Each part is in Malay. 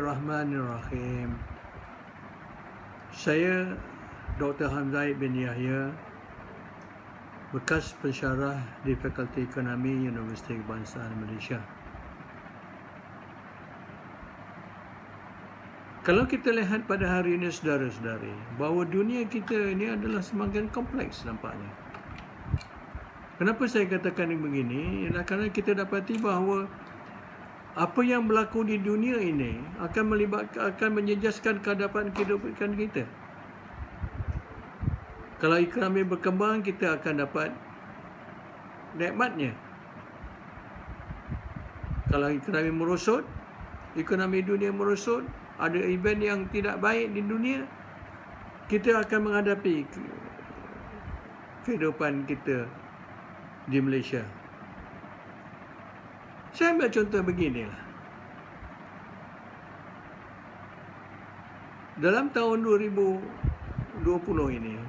Bismillahirrahmanirrahim. Saya Dr. Hamzaid bin Yahya, bekas pensyarah di Fakulti Ekonomi Universiti Kebangsaan Malaysia. Kalau kita lihat pada hari ini, saudara-saudari, bahawa dunia kita ini adalah semakin kompleks nampaknya. Kenapa saya katakan begini? Ialah kerana kita dapati bahawa apa yang berlaku di dunia ini akan menjejaskan kehidupan kita. Kalau ekonomi berkembang, kita akan dapat nikmatnya. Kalau ekonomi merosot, ekonomi dunia merosot, ada event yang tidak baik di dunia, kita akan menghadapi kehidupan kita di Malaysia. Saya ambil contoh beginilah. Dalam tahun 2020 ini,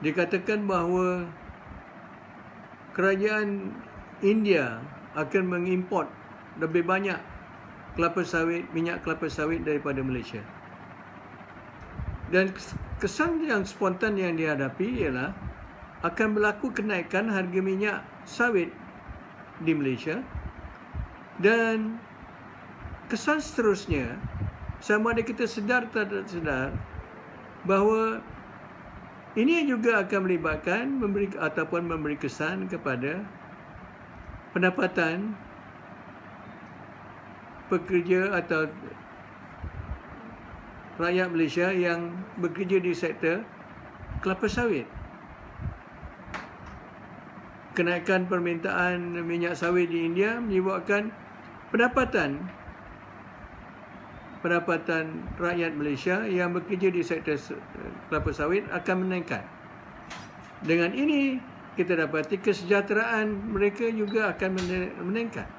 dikatakan bahawa kerajaan India akan mengimport lebih banyak minyak kelapa sawit daripada Malaysia. Dan kesan yang spontan yang dihadapi ialah akan berlaku kenaikan harga minyak sawit di Malaysia, dan kesan seterusnya, sama ada kita sedar atau tidak sedar, bahawa ini juga akan melibatkan memberi kesan kepada pendapatan pekerja atau rakyat Malaysia yang bekerja di sektor kelapa sawit. Kenaikan permintaan minyak sawit di India menyebabkan pendapatan rakyat Malaysia yang bekerja di sektor kelapa sawit akan meningkat. Dengan ini, kita dapati kesejahteraan mereka juga akan meningkat.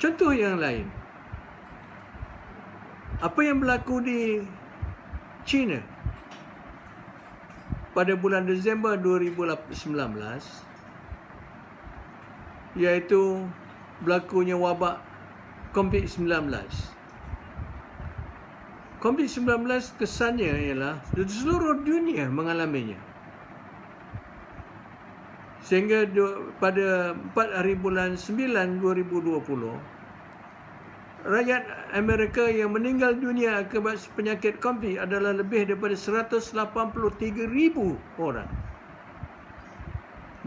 Contoh yang lain, apa yang berlaku di China pada bulan Disember 2019, iaitu berlakunya wabak COVID-19. COVID-19 kesannya ialah seluruh dunia mengalaminya. Sehingga pada 4 hari bulan 9 2020, rakyat Amerika yang meninggal dunia akibat penyakit COVID adalah lebih daripada 183,000 orang.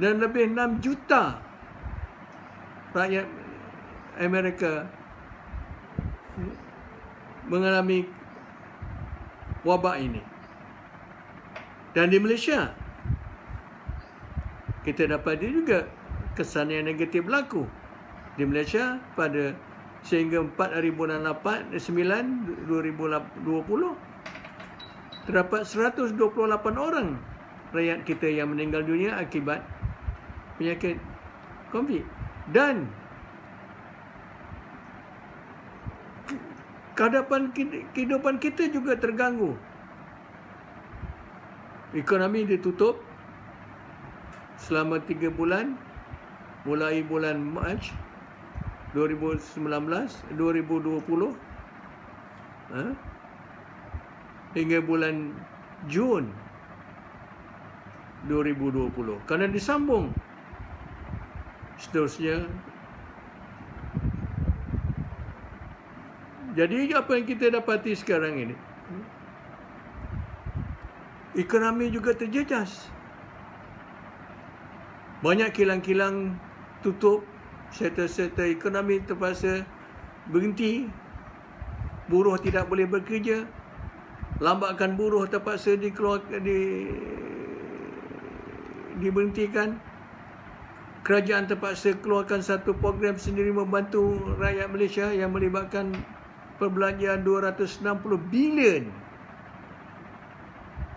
Dan lebih 6 juta rakyat Amerika mengalami wabak ini. Dan di Malaysia, kita dapat juga kesan yang negatif berlaku. Di Malaysia sehingga 4 hari bulan 9 2020, terdapat 128 orang rakyat kita yang meninggal dunia akibat penyakit COVID. Dan kehidupan kita juga terganggu. Ekonomi ditutup selama 3 bulan, mulai bulan Mac 2020 hingga bulan Jun 2020. Kerana disambung seterusnya. Jadi apa yang kita dapati sekarang ini, ekonomi juga terjejas. Banyak kilang-kilang tutup, sektor-sektor ekonomi terpaksa berhenti, buruh tidak boleh bekerja, lambakan buruh terpaksa diberhentikan, kerajaan terpaksa keluarkan satu program sendiri membantu rakyat Malaysia yang melibatkan perbelanjaan 260 bilion.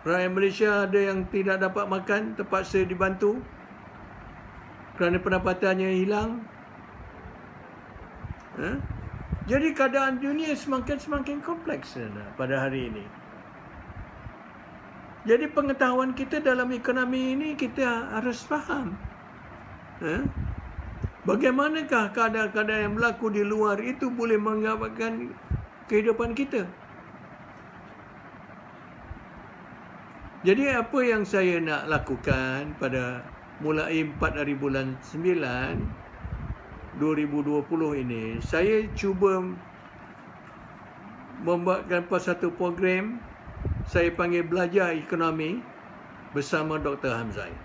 Rakyat Malaysia ada yang tidak dapat makan, terpaksa dibantu kerana pendapatannya hilang. Jadi keadaan dunia semakin kompleks pada hari ini. Jadi pengetahuan kita dalam ekonomi ini kita harus faham. bagaimanakah keadaan-keadaan yang berlaku di luar itu boleh mengabarkan kehidupan kita. Jadi apa yang saya nak lakukan pada mulai 4 hari bulan 9 2020 ini, saya cuba membuatkan satu program saya panggil Belajar Ekonomi bersama Dr. Hamzai.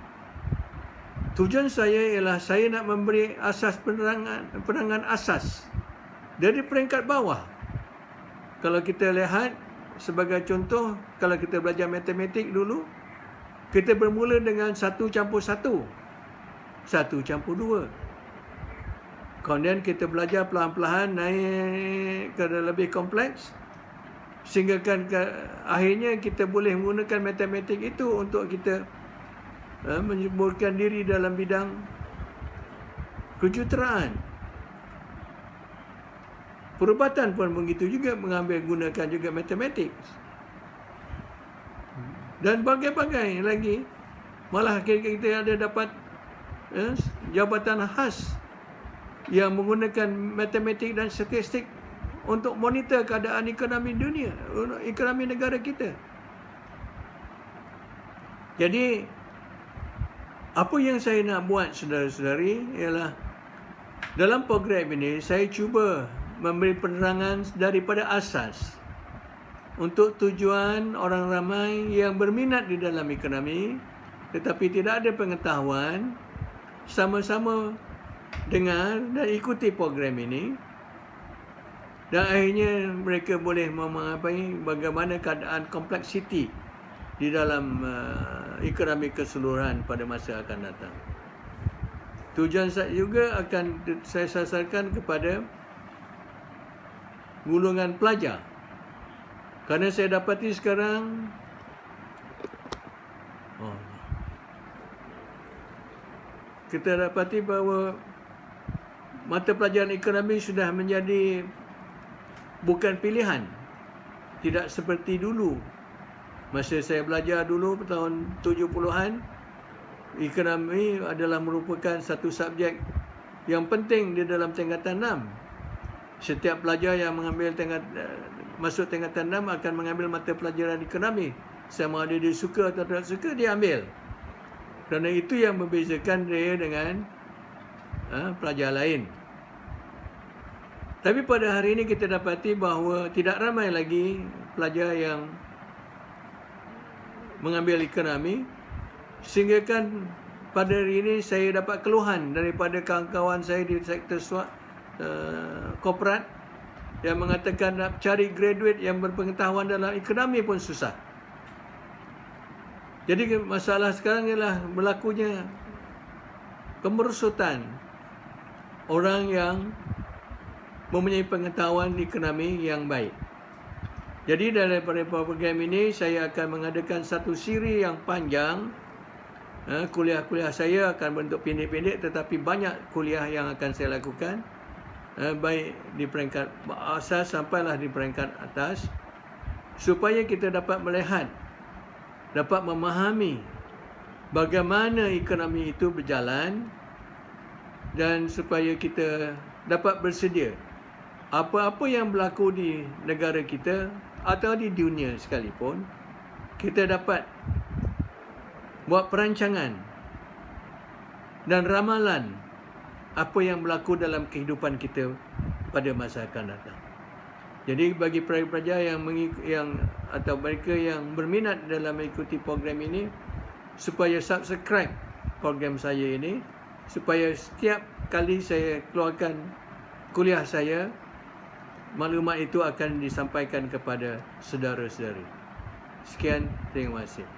Tujuan saya ialah saya nak memberi asas penerangan asas dari peringkat bawah. Kalau kita lihat sebagai contoh, kalau kita belajar matematik dulu, kita bermula dengan 1 campur 1, 1 campur 2. Kemudian kita belajar perlahan-lahan naik ke lebih kompleks, sehingga akhirnya kita boleh menggunakan matematik itu untuk kita menyemburkan diri dalam bidang kejuruteraan. Perubatan pun begitu juga, gunakan juga matematik. Dan bagai-bagai lagi. Malah kita ada dapat jabatan khas yang menggunakan matematik dan statistik untuk monitor keadaan ekonomi dunia, ekonomi negara kita. Jadi, apa yang saya nak buat, saudara-saudari, ialah dalam program ini saya cuba memberi penerangan daripada asas untuk tujuan orang ramai yang berminat di dalam ekonomi tetapi tidak ada pengetahuan, sama-sama dengar dan ikuti program ini, dan akhirnya mereka boleh memahami bagaimana keadaan kompleksiti di dalam ekonomi keseluruhan pada masa akan datang. Tujuan saya juga akan saya sasarkan kepada golongan pelajar. Kerana saya dapati sekarang kita dapati bahawa mata pelajaran ekonomi sudah menjadi bukan pilihan. Tidak seperti dulu. Masa saya belajar dulu tahun 70-an, ekonomi adalah merupakan satu subjek yang penting di dalam tingkatan 6. Setiap pelajar yang mengambil masuk tingkatan 6 akan mengambil mata pelajaran ekonomi. Sama ada dia suka atau tidak suka, dia ambil. Kerana itu yang membezakan dia dengan pelajar lain. Tapi pada hari ini kita dapati bahawa tidak ramai lagi pelajar yang mengambil ekonomi. Sehingga kan pada hari ini saya dapat keluhan daripada kawan-kawan saya di sektor korporat yang mengatakan nak cari graduate yang berpengetahuan dalam ekonomi pun susah. Jadi masalah sekarang ialah berlakunya kemerosotan orang yang mempunyai pengetahuan ekonomi yang baik. Jadi daripada program ini saya akan mengadakan satu siri yang panjang. Kuliah-kuliah saya akan bentuk pendek-pendek, tetapi banyak kuliah yang akan saya lakukan, baik di peringkat asas sampailah di peringkat atas, supaya kita dapat melihat, dapat memahami bagaimana ekonomi itu berjalan, dan supaya kita dapat bersedia apa-apa yang berlaku di negara kita atau di dunia sekalipun, kita dapat buat perancangan dan ramalan apa yang berlaku dalam kehidupan kita pada masa akan datang. Jadi bagi pelajar yang atau mereka yang berminat dalam mengikuti program ini, supaya subscribe program saya ini, supaya setiap kali saya keluarkan kuliah saya, maklumat itu akan disampaikan kepada saudara-saudari. Sekian, terima kasih.